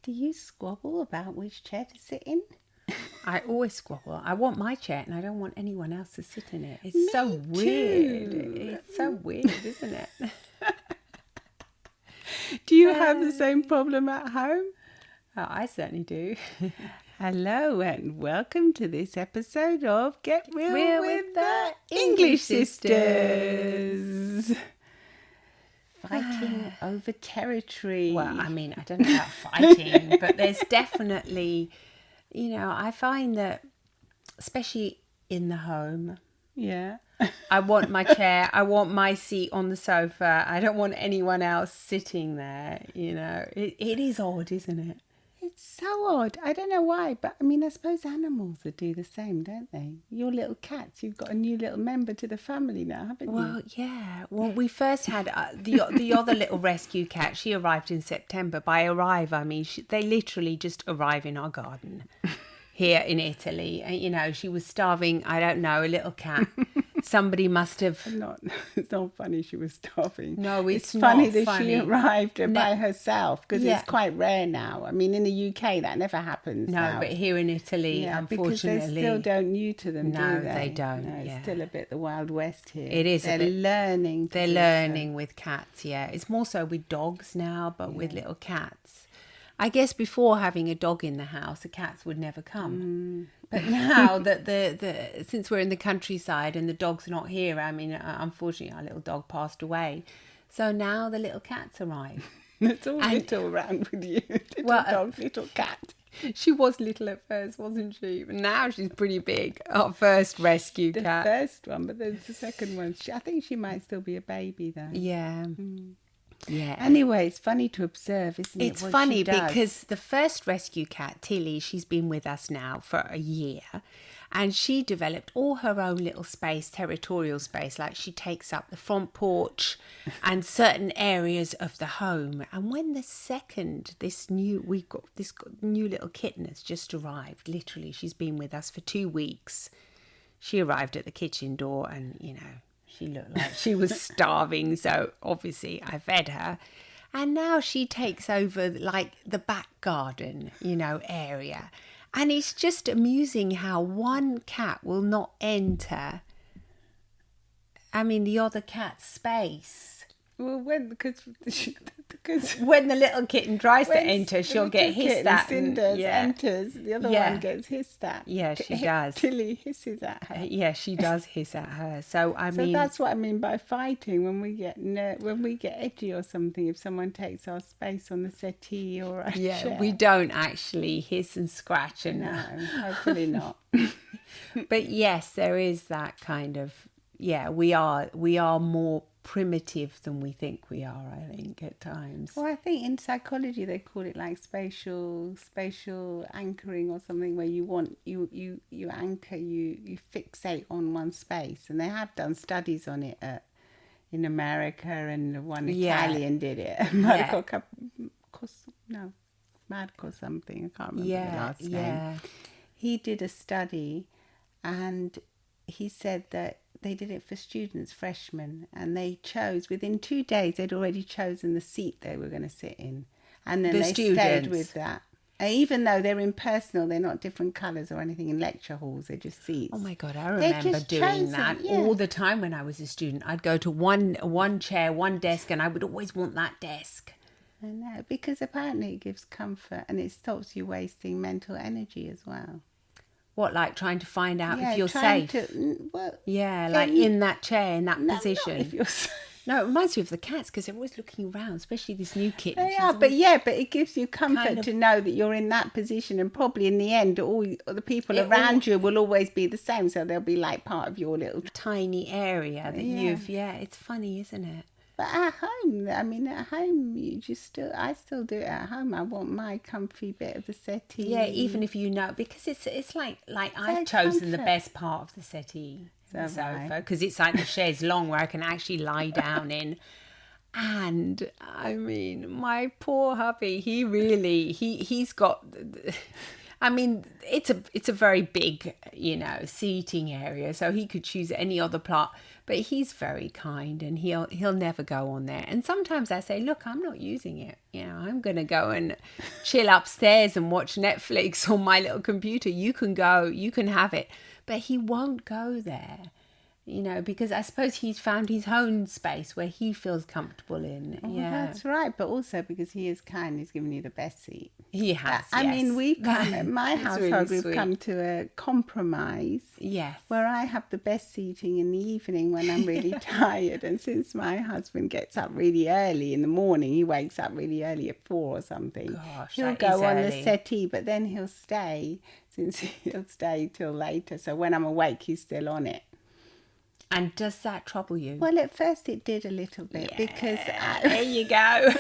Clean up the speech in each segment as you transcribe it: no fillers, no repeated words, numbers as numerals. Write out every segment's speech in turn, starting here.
Do you squabble about which chair to sit in? I always squabble. I want my chair and I don't want anyone else to sit in it. It's so Me weird. too. It's so weird, isn't it? Do you have the same problem at home? Oh, I certainly do. Hello and welcome to this episode of Get Real, Real with with the the English English Sisters. Fighting over territory. Well, I mean, I don't know about fighting, but there's definitely, I find that, especially in the home, Yeah. I want my chair, I want my seat on the sofa. I don't want anyone else sitting there, It is odd, isn't it? It's so odd. I don't know why, but I mean, I suppose animals would do the same, don't they? Your little cats, you've got a new little member to the family now, haven't you? Well, yeah. Well, we first had the other little rescue cat. She arrived in September. By arrive, I mean they literally just arrive in our garden here in Italy. And, she was starving. I don't know, a little cat. Somebody must have. It's not funny she was starving. No, it's funny not that funny. she arrived by herself because Yeah. it's quite rare now. I mean, in the UK that never happens No, now. but here in Italy, Yeah, unfortunately, because they still don't neuter them, No, do they? they don't, No, it's yeah. still a bit the Wild West here. It is a They're bit- learning. They're learning with cats, yeah. It's more so with dogs now, but with little cats. I guess before having a dog in the house, the cats would never come. But now that since we're in the countryside and the dog's not here, I mean, unfortunately, our little dog passed away. So now the little cats arrive. It's all little around with you. Little dog, little cat. She was little at first, wasn't she? But now she's pretty big. Our first rescue The cat. first one, but there's the second one. I think she might still be a baby though. Yeah. Yeah. Anyway, it's funny to observe, isn't it? It's what funny she does? because the first rescue cat, Tilly, she's been with us now for a year, and she developed all her own little space, territorial space, like she takes up the front porch and certain areas of the home. And when we've got this new little kitten has just arrived, literally, she's been with us for 2 weeks. She arrived at the kitchen door and, she looked like she was starving, so obviously I fed her. And now she takes over like the back garden, area. And it's just amusing how one cat will not enter, the other cat's space. Well, because When the little kitten tries to enter, she'll get hissed at. Cinders enters, the other one gets hissed at. Yeah, she does. Tilly hisses at her. Yeah, she does hiss at her. So So that's what I mean by fighting. When we get edgy or something, if someone takes our space on the settee or a chair. we don't actually hiss and scratch and No, hopefully not. But yes, there is that kind of we are more primitive than we think we are, I think, at times. Well, I think in psychology they call it like spatial anchoring or something, where you anchor, you fixate on one space, and they have done studies on it in America, and one Italian did it. Marco something, I can't remember the last name. He did a study, and he said that they did it for students, freshmen, and they chose, within 2 days, they'd already chosen the seat they were going to sit in. And then they stayed with that. And even though they're impersonal, they're not different colours or anything in lecture halls, they're just seats. Oh my God, I remember doing that all the time when I was a student. I'd go to one chair, one desk, and I would always want that desk. I know, because apparently it gives comfort and it stops you wasting mental energy as well. What, like trying to find out if you're safe? In that chair, in that position. Not if you're safe. No, it reminds me of the cats because they're always looking around, especially this new kitten. They are, but it gives you comfort to know that you're in that position, and probably in the end, all the people around you will always be the same, so they'll be like part of your little tiny area that you've. Yeah, it's funny, isn't it? But at home, I still do it at home. I want my comfy bit of the settee. Yeah, even if because it's like I've chosen the best part of the settee, the sofa, because it's like the chaise longue where I can actually lie down in. And I mean, my poor hubby, he's got. I mean, it's a very big, seating area, so he could choose any other But he's very kind, and he'll never go on there. And sometimes I say, look, I'm not using it. I'm going to go and chill upstairs and watch Netflix on my little computer. You can go, you can have it. But he won't go there. Because I suppose he's found his own space where he feels comfortable in. Well, that's right. But also because he is kind, he's given you the best seat. He has, I mean, at my household, we've come to a compromise. Yes. Where I have the best seating in the evening when I'm really tired. And since my husband gets up really early in the morning, he wakes up really early at 4 or something. Gosh, he'll go on the settee, but then he'll stay, since he'll stay till later. So when I'm awake, he's still on it. And does that trouble you? Well, at first it did a little bit because... There you go.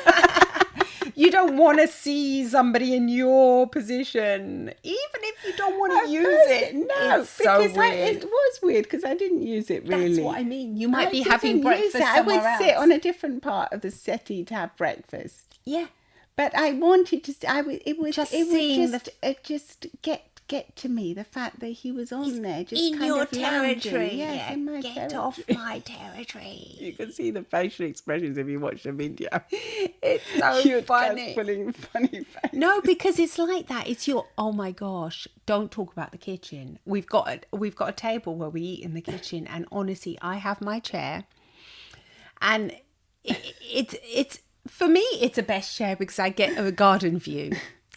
You don't want to see somebody in your position, even if you don't want to use it. No, it's so weird. It was weird because I didn't use it really. That's what I mean. You might be having breakfast somewhere else. I would sit on a different part of the settee to have breakfast. Yeah. But I wanted to... It would just get to me, the fact that he was on there, just in kind your of territory. Lounging. Yes, in my Get territory. off my territory. You can see the facial expressions if you watch the video. It's so funny. Pulling funny face. No, because it's like that. It's your, oh my gosh, don't talk about the kitchen. We've got a table where we eat in the kitchen, and honestly, I have my chair, and it's for me, it's a best chair because I get a garden view.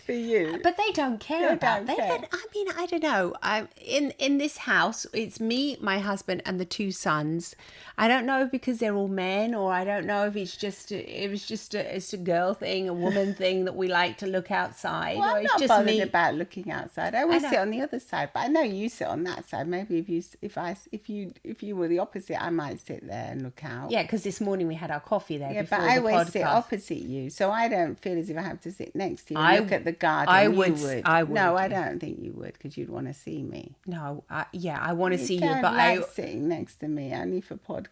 For you. But they don't care about that. I mean, I don't know. In this house, it's me, my husband, and the 2 sons. I don't know because they're all men, or I don't know if it's a girl thing, a woman thing that we like to look outside. Well, or I'm it's not just bothered me about looking outside. I always sit on the other side, but I know you sit on that side. Maybe if you were the opposite, I might sit there and look out. Yeah, because this morning we had our coffee there. Yeah, before but I the always podcast. sit opposite you, so I don't feel as if I have to sit next to you and look at the garden. I You would. I would. No, I don't think you would, because you'd want to see me. No, I want to see you, don't but like sitting next to me only for podcasts.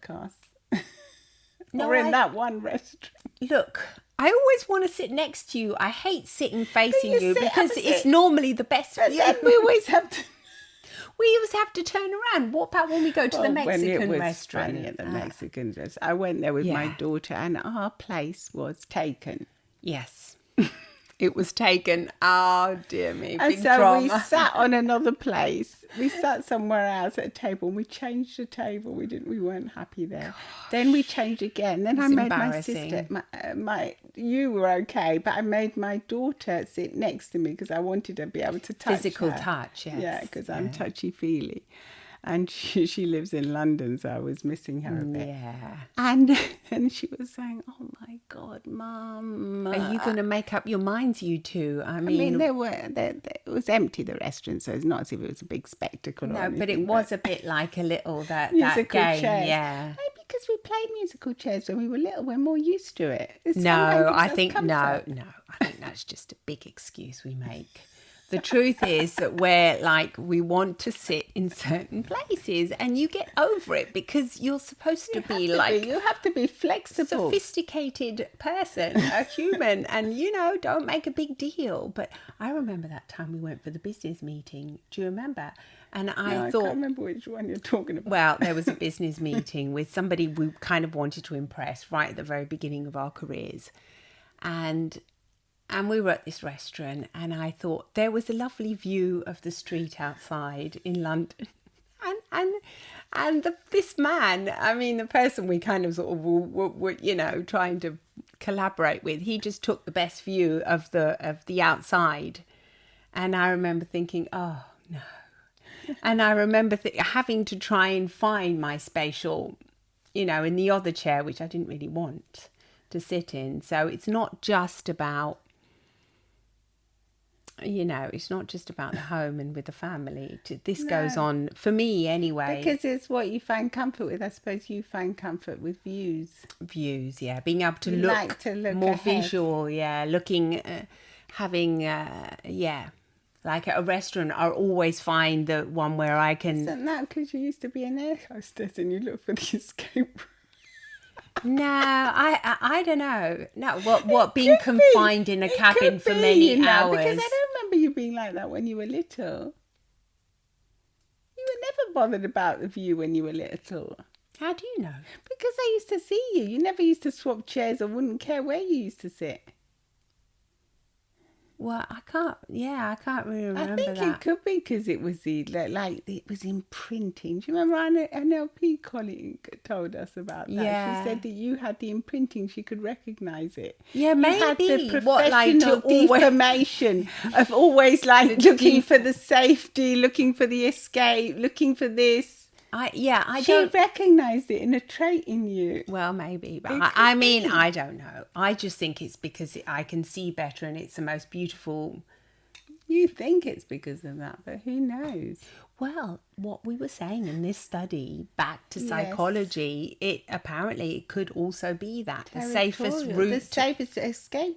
No, or in that one restaurant. Look, I always want to sit next to you. I hate sitting facing you because opposite. It's normally the best But view. then we always have to... We always have to turn around. What about when we go to the Mexican when it was restaurant? funny at the Mexican restaurant. I went there with my daughter, and our place was taken. Yes. It was taken. Oh, dear me. And big so drama. we sat on another place. We sat somewhere else at a table, and we changed the table. We weren't happy there. Gosh. Then we changed again. Then I made my sister. You were okay, but I made my daughter sit next to me because I wanted to be able to touch Physical her. touch, yes. Yeah, because I'm touchy-feely. And she lives in London, so I was missing her a bit. Yeah. And she was saying, "Oh my God, Mum, are you going to make up your minds, you two?" I mean, it was empty, the restaurant, so it's not as if it was a big spectacle. No, but it was a bit like a little that musical game. chairs. Yeah. Maybe because we played musical chairs when we were little, we're more used to it. I think that's just a big excuse we make. The truth is that we want to sit in certain places, and you get over it because you're supposed to be you have to be flexible, sophisticated person, a human, and don't make a big deal. But I remember that time we went for the business meeting. Do you remember? And I thought, I can't remember which one you're talking about. Well, there was a business meeting with somebody we kind of wanted to impress right at the very beginning of our careers, and we were at this restaurant, and I thought there was a lovely view of the street outside in London. And this man, I mean, the person we kind of sort of were trying to collaborate with, he just took the best view of the outside. And I remember thinking, oh, no. And I remember having to try and find my spatial, in the other chair, which I didn't really want to sit in. So it's not just about... it's not just about the home and with the family. This goes on, for me anyway. Because it's what you find comfort with. I suppose you find comfort with views. Views, yeah. Being able to look more ahead. Visual, yeah. Looking, having, like at a restaurant, I always find the one where I can... Isn't that because you used to be an air hostess and you look for the escape room? No, I don't know. No, what being confined in a cabin for many hours. Because I don't remember you being like that when you were little. You were never bothered about the view when you were little. How do you know? Because I used to see you. You never used to swap chairs or wouldn't care where you used to sit. Well, I can't really remember I think that. it could be because it was it was imprinting. Do you remember an LP colleague told us about that? Yeah. She said that you had the imprinting; she could recognise it. Yeah, You maybe. had the What, like, professional to always- deformation of always like looking for the safety, looking for the escape, looking for this. I She don't. recognised it in a trait in you. Well, maybe, but It I could mean, be. I don't know. I just think it's because I can see better, and it's the most beautiful. You think it's because of that, but who knows? Well, what we were saying in this study, back to Yes. psychology, it could also be that the safest Territorial, route, the safest escape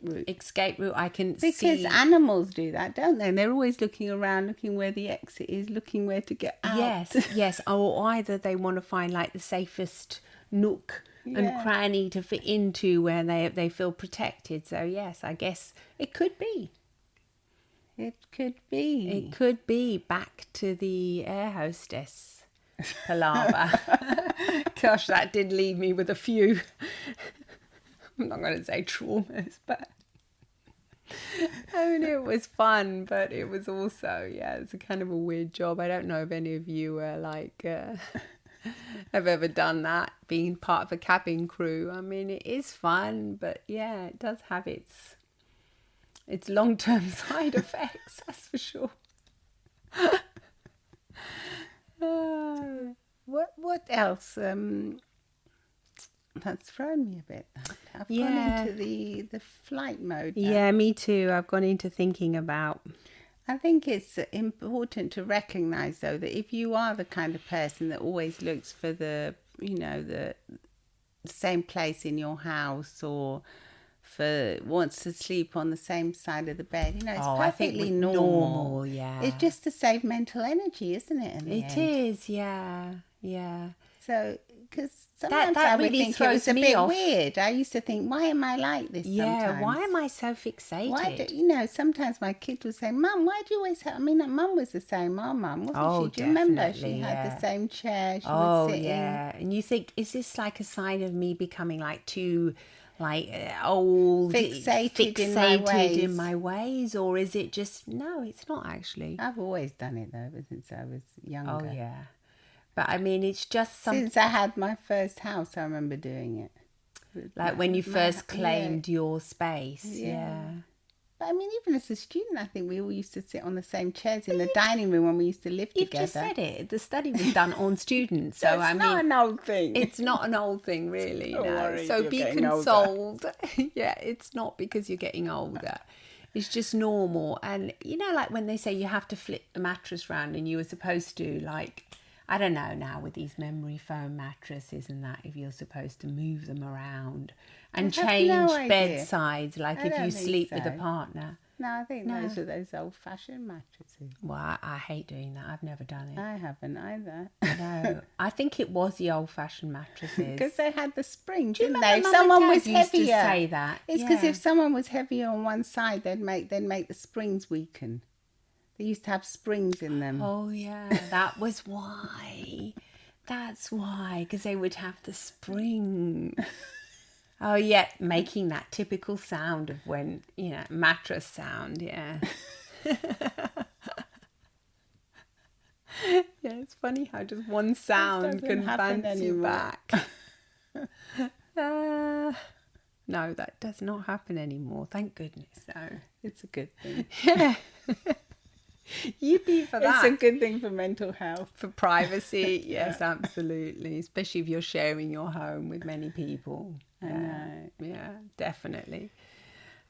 route. I can Because see. animals do that, don't they? They're always looking around, looking where the exit is, looking where to get out. Yes, or either they want to find like the safest nook and Yeah. cranny to fit into where they feel protected. So yes, I guess it could be. It could be. It could be back to the air hostess palaver. Gosh, that did leave me with a few. I'm not going to say traumas, but I mean, it was fun, but it was also, it's a kind of a weird job. I don't know if any of you have ever done that, being part of a cabin crew. I mean, it is fun, but yeah, it does have its long-term side effects, that's for sure. What else? That's thrown me a bit. I've gone into the flight mode now. Yeah, me too. I've gone into thinking about. I think it's important to recognise, though, that if you are the kind of person that always looks for the same place in your house, or wants to sleep on the same side of the bed, it's perfectly normal. Yeah. It's just to save mental energy, isn't it? It is, yeah. So, because sometimes that I would really think it throws was a me bit off. weird. I used to think, why am I like this sometimes? Why am I so fixated? Why do, sometimes my kids would say, Mum, why do you always have... I mean, Mum was the same, our Mum, wasn't she? Do you remember? She had the same chair, she would sit in. And you think, is this like a sign of me becoming like too... old, fixated in my ways, or is it just no? It's not actually. I've always done it though, ever since I was younger. Oh yeah, but I mean, it's just something. Since I had my first house, I remember doing it. Like when you first claimed your space, But I mean, even as a student, I think we all used to sit on the same chairs in the dining room when we used to live together. You just said it. The study was done on students, so It's not an old thing. It's not an old thing, really. Don't No. worry, So you're be getting consoled. It's not because you're getting older. It's just normal. And like when they say you have to flip the mattress round, and you were supposed to, like, I don't know now with these memory foam mattresses and that, if you're supposed to move them around and change bedsides, like if you sleep with a partner. No, I think those are those old-fashioned mattresses. Well, I hate doing that. I've never done it. I haven't either. No, I think it was the old-fashioned mattresses. Because they had the springs, Do you didn't they? remember If Mum and someone Dad was used heavier, to say that. It's because if someone was heavier on one side, they'd make the springs weaken. They used to have springs in them. Oh yeah, that was why. That's why, because they would have the spring. Oh yeah, making that typical sound of when mattress sound. Yeah. Yeah, it's funny how just one sound can bounce you back. No, that does not happen anymore. Thank goodness. No, It's a good thing. yeah. Yippee for that. It's a good thing for mental health. For privacy, yes, absolutely. Especially if you're sharing your home with many people. I know. Yeah, definitely.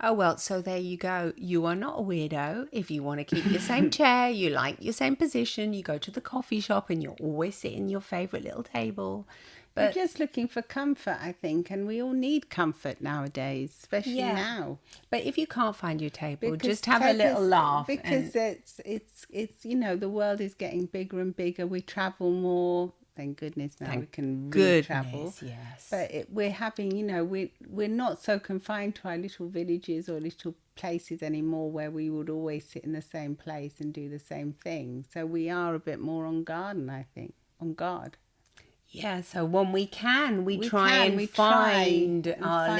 Oh, well, so there you go. You are not a weirdo. If you want to keep your same chair, you like your same position, you go to the coffee shop and you're always sitting your favourite little table. But we're just looking for comfort, I think, and we all need comfort nowadays, especially now. But if you can't find your table, just have a little laugh. Because it's the world is getting bigger and bigger. We travel more. Thank goodness now we can really travel. Yes. But we're having, we're not so confined to our little villages or little places anymore where we would always sit in the same place and do the same thing. So we are a bit more on guard, I think. On guard. Yeah, so when we can, we try and find our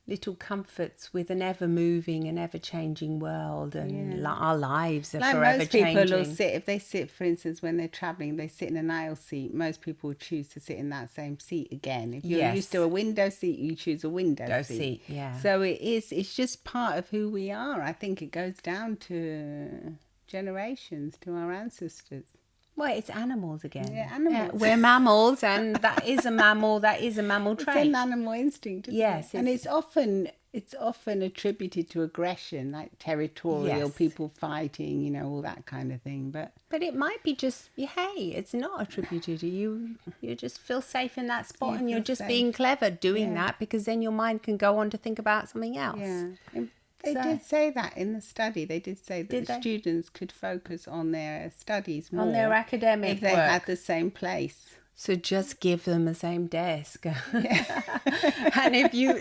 little comforts with an ever-moving and ever-changing world, and our lives are forever most changing. People will sit, if they sit, for instance, when they're travelling, they sit in an aisle seat. Most people choose to sit in that same seat again. If you're used to a window seat, you choose a window seat. Yeah. So it's just part of who we are. I think it goes down to generations, to our ancestors. Well, it's animals again. Yeah, animals. We're mammals, and that is a mammal trait. It's an animal instinct, isn't it? And it's often attributed to aggression, like territorial, people fighting, you know, all that kind of thing. But it might be just, hey, it's not attributed to you. You just feel safe in that spot, and you're just being clever doing that, because then your mind can go on to think about something else. Yeah. They did say that in the study. They did say that the students could focus on their studies more. On their academic if they had the same place. So just give them the same desk. And if you're...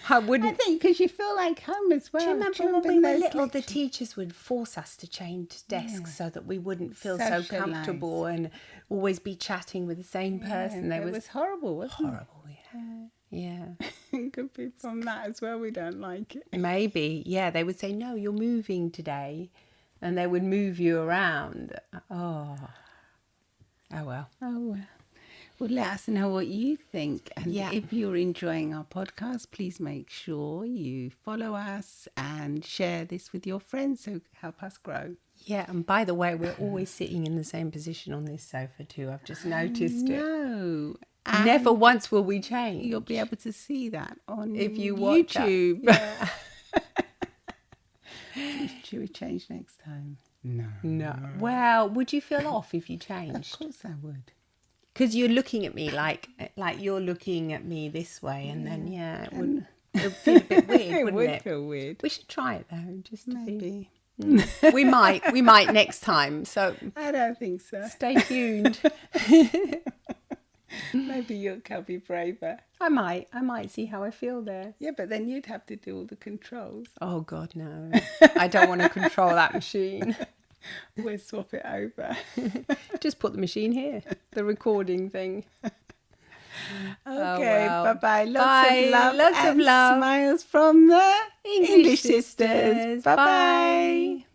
I think because you feel like home as well. Do you remember when we were little, the teachers would force us to change desks so that we wouldn't feel so comfortable and always be chatting with the same person? It was horrible, wasn't it? Horrible, yeah. It could be from that as well. We don't like it. Maybe, yeah. They would say, no, you're moving today. And they would move you around. Oh well. Well, let us know what you think. And if you're enjoying our podcast, please make sure you follow us and share this with your friends so help us grow. Yeah, and by the way, we're always sitting in the same position on this sofa too. I've just noticed it. No. Never once will we change. You'll be able to see that on if you watch YouTube. Yeah. Should we change next time? No. Well, would you feel off if you changed? Of course I would. Because you're looking at me like you're looking at me this way, and then it would feel a bit weird, wouldn't it? It would feel weird. We should try it though, just maybe. We might next time. So I don't think so. Stay tuned. Maybe you'll be braver. I might see how I feel there. Yeah, but then you'd have to do all the controls. Oh God, no! I don't want to control that machine. We'll swap it over. Just put the machine here, the recording thing. Okay, bye-bye. Lots of love. Smiles from the English sisters. Bye-bye.